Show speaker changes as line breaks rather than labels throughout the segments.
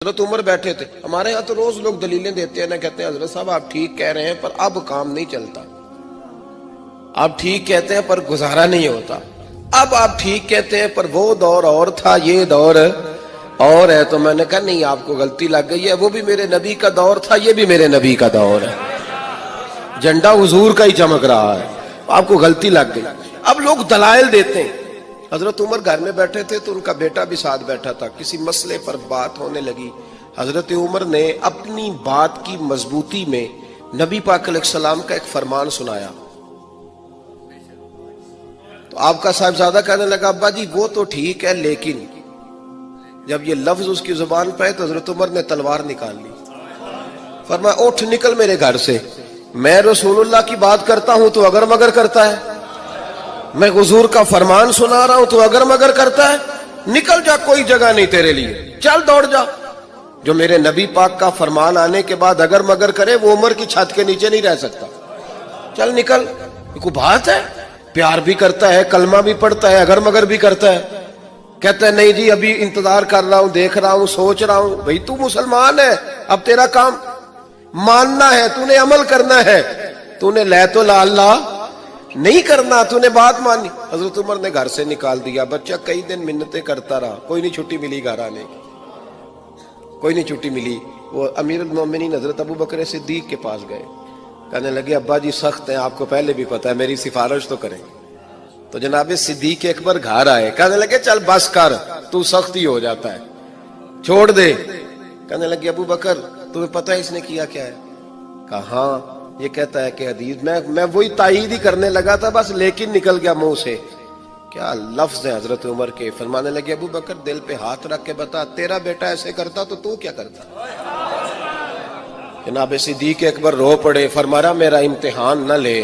حضرت عمر بیٹھے تھے. ہمارے ہاں تو روز لوگ دلیلیں دیتے ہیں نا, کہتے ہیں حضرت صاحب آپ ٹھیک کہہ رہے ہیں پر اب کام نہیں چلتا, آپ ٹھیک کہتے ہیں پر گزارا نہیں ہوتا, اب آپ ٹھیک کہتے ہیں پر وہ دور اور تھا یہ دور اور ہے. تو میں نے کہا نہیں, آپ کو غلطی لگ گئی ہے, وہ بھی میرے نبی کا دور تھا یہ بھی میرے نبی کا دور ہے, جھنڈا حضور کا ہی چمک رہا ہے, آپ کو غلطی لگ گئی. اب لوگ دلائل دیتے ہیں. حضرت عمر گھر میں بیٹھے تھے تو ان کا بیٹا بھی ساتھ بیٹھا تھا, کسی مسئلے پر بات ہونے لگی. حضرت عمر نے اپنی بات کی مضبوطی میں نبی پاک علیہ السلام کا ایک فرمان سنایا. تو آپ کا صاحبزادہ کہنے لگا ابا جی وہ تو ٹھیک ہے, لیکن جب یہ لفظ اس کی زبان پہ تو حضرت عمر نے تلوار نکال لی. فرمایا اٹھ نکل میرے گھر سے, میں رسول اللہ کی بات کرتا ہوں تو اگر مگر کرتا ہے, میں حضور کا فرمان سنا رہا ہوں تو اگر مگر کرتا ہے, نکل جا, کوئی جگہ نہیں تیرے لیے, چل دوڑ جا. جو میرے نبی پاک کا فرمان آنے کے بعد اگر مگر کرے وہ عمر کی چھت کے نیچے نہیں رہ سکتا, چل نکل. یہ کوئی بات ہے, پیار بھی کرتا ہے, کلمہ بھی پڑھتا ہے, اگر مگر بھی کرتا ہے. کہتا ہے نہیں جی ابھی انتظار کر رہا ہوں, دیکھ رہا ہوں, سوچ رہا ہوں. بھئی تو مسلمان ہے, اب تیرا کام ماننا ہے, تو نے عمل کرنا ہے, تو نے لے تو لا اللہ نہیں کرنا, تو نے بات مانی. حضرت عمر نے گھر سے نکال دیا. بچہ کئی دن منتیں کرتا رہا, کوئی نہیں چھٹی ملی گھر آنے کی, کوئی نہیں چھٹی ملی. وہ امیر المومنین حضرت ابو بکر صدیق کے پاس گئے, کہنے لگے ابا جی سخت ہیں, آپ کو پہلے بھی پتا ہے, میری سفارش تو کریں. تو جناب صدیق اکبر گھر آئے, کہنے لگے چل بس کر, تو سخت ہی ہو جاتا ہے, چھوڑ دے. کہنے لگے ابو بکر تمہیں پتہ ہے اس نے کیا کیا ہے؟ کہا ہاں, یہ کہتا ہے کہ حدیث میں وہی تائید ہی کرنے لگا تھا بس, لیکن نکل گیا منہ سے. کیا لفظ ہے حضرت عمر کے. فرمانے لگے ابو بکر دل پہ ہاتھ رکھ کے بتا, تیرا بیٹا ایسے کرتا تو کیا کرتا؟ جناب صدیق اکبر رو پڑے. فرمایا میرا امتحان نہ لے.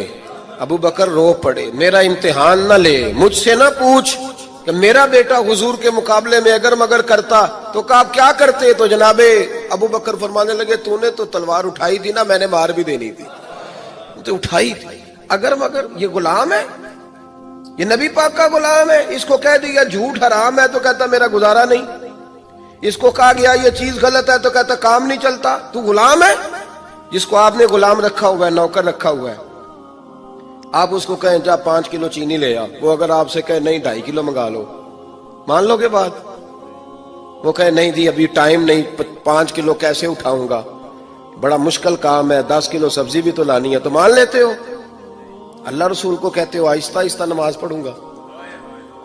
ابو بکر رو پڑے, میرا امتحان نہ لے, مجھ سے نہ پوچھ کہ میرا بیٹا حضور کے مقابلے میں اگر مگر کرتا تو آپ کیا کرتے. تو جناب ابو بکر فرمانے لگے تو نے تو تلوار اٹھائی تھی نا, میں نے مار بھی دینی تھی, تو اٹھائی تھی. اگر مگر یہ غلام ہے, یہ نبی پاک کا غلام ہے, اس کو کہہ دیا جھوٹ حرام ہے تو کہتا میرا گزارا نہیں, اس کو کہا گیا یہ چیز غلط ہے تو کہتا کام نہیں چلتا. تو غلام ہے جس کو آپ نے غلام رکھا ہوا ہے, نوکر رکھا ہوا ہے. آپ اس کو کہیں جا 5 کلو چینی لے آ, وہ اگر آپ سے کہے نہیں 2.5 کلو منگا لو, مان لو گے بات؟ وہ کہے نہیں جی ابھی ٹائم نہیں, 5 کلو کیسے اٹھاؤں گا, بڑا مشکل کام ہے, 10 کلو سبزی بھی تو لانی ہے, تو مان لیتے ہو. اللہ رسول کو کہتے ہو آہستہ آہستہ نماز پڑھوں گا,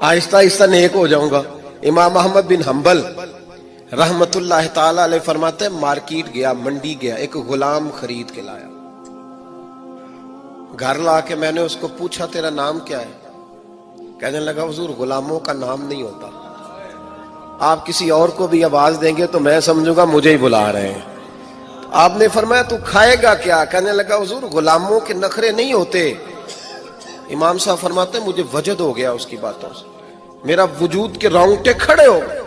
آہستہ آہستہ نیک ہو جاؤں گا. امام احمد بن حنبل رحمت اللہ تعالی علیہ فرماتے ہیں مارکیٹ گیا, منڈی گیا, ایک غلام خرید کے لایا. گھر لا کے میں نے اس کو پوچھا تیرا نام کیا ہے؟ کہنے لگا حضور غلاموں کا نام نہیں ہوتا, آپ کسی اور کو بھی آواز دیں گے تو میں سمجھوں گا مجھے ہی بلا رہے ہیں. آپ نے فرمایا تو کھائے گا کیا؟ کہنے لگا حضور غلاموں کے نخرے نہیں ہوتے. امام صاحب فرماتے ہیں مجھے وجد ہو گیا اس کی باتوں سے, میرا وجود کے رونگٹے کھڑے ہو گئے.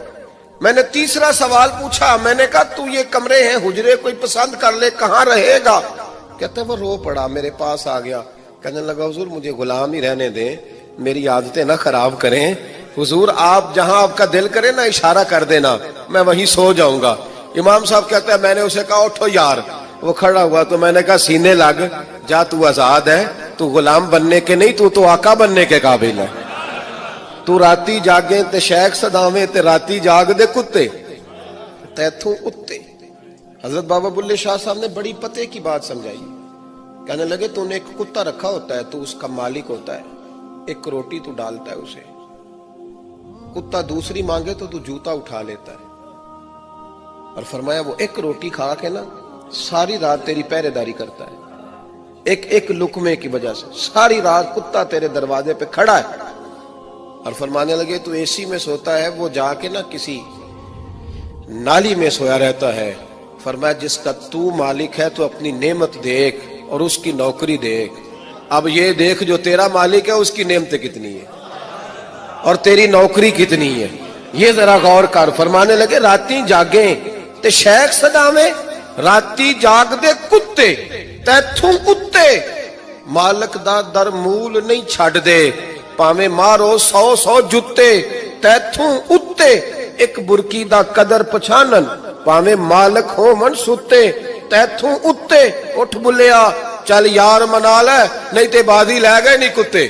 میں نے تیسرا سوال پوچھا, میں نے کہا تو یہ کمرے ہیں حجرے کوئی پسند کر لے, کہاں رہے گا؟ کہتے ہیں وہ رو پڑا, میرے پاس آ گیا. کہنے لگا حضور مجھے غلام ہی رہنے دیں, میری عادتیں نہ خراب کریں. حضور آپ جہاں آپ کا دل کرے نا اشارہ کر دینا, میں وہیں سو جاؤں گا. امام صاحب کہتے ہیں میں نے اسے کہا اٹھو یار. وہ کھڑا ہوا تو میں نے کہا سینے لگ جا, تو آزاد ہے, تو غلام بننے کے نہیں, تو آقا بننے کے قابل ہے. تو راتی جاگیں تے شیخ صداویں تے راتی جاگ دے کتے تیتھوں اتے. حضرت بابا بلے شاہ صاحب نے بڑی پتے کی بات سمجھائی. کہنے لگے تو نے ایک کتا رکھا ہوتا ہے, تو اس کا مالک ہوتا ہے, ایک روٹی تو ڈالتا ہے اسے, کتا دوسری مانگے تو جوتا اٹھا لیتا ہے. اور فرمایا وہ ایک روٹی کھا کے نا ساری رات تیری پہرے داری کرتا ہے, ایک لقمے کی وجہ سے ساری رات کتا تیرے دروازے پہ کھڑا ہے. اور فرمانے لگے تو اے سی میں سوتا ہے, وہ جا کے نا کسی نالی میں سویا رہتا ہے. فرمایا جس کا تو مالک ہے تو اپنی نعمت دیکھ اور اس کی نوکری دیکھ. اب یہ دیکھ جو تیرا مالک ہے اس کی نعمتیں کتنی ہیں اور تیری نوکری کتنی ہے, یہ ذرا غور کر. فرمانے لگے راتی جاگیں تے شیخ صداویں, راتی جاگ دے کتے تیتھوں اتے, مالک دا در مول نہیں چھڑ دے, پاویں مارو 100 جتے تیتھوں اتے, ایک برکی دا قدر پچھانن ਭਾਵੇਂ ਮਾਲਕ ਹੋਵਣ ਸੁੱਤੇ ਤੈਥੋਂ ਉੱਤੇ ਉੱਠ ਬੁੱਲਿਆ ਚੱਲ ਯਾਰ ਮਨਾ ਲੈ ਨਹੀਂ ਤੇ ਬਾਜ਼ੀ ਲੈ ਗਏ ਨਹੀਂ ਕੁੱਤੇ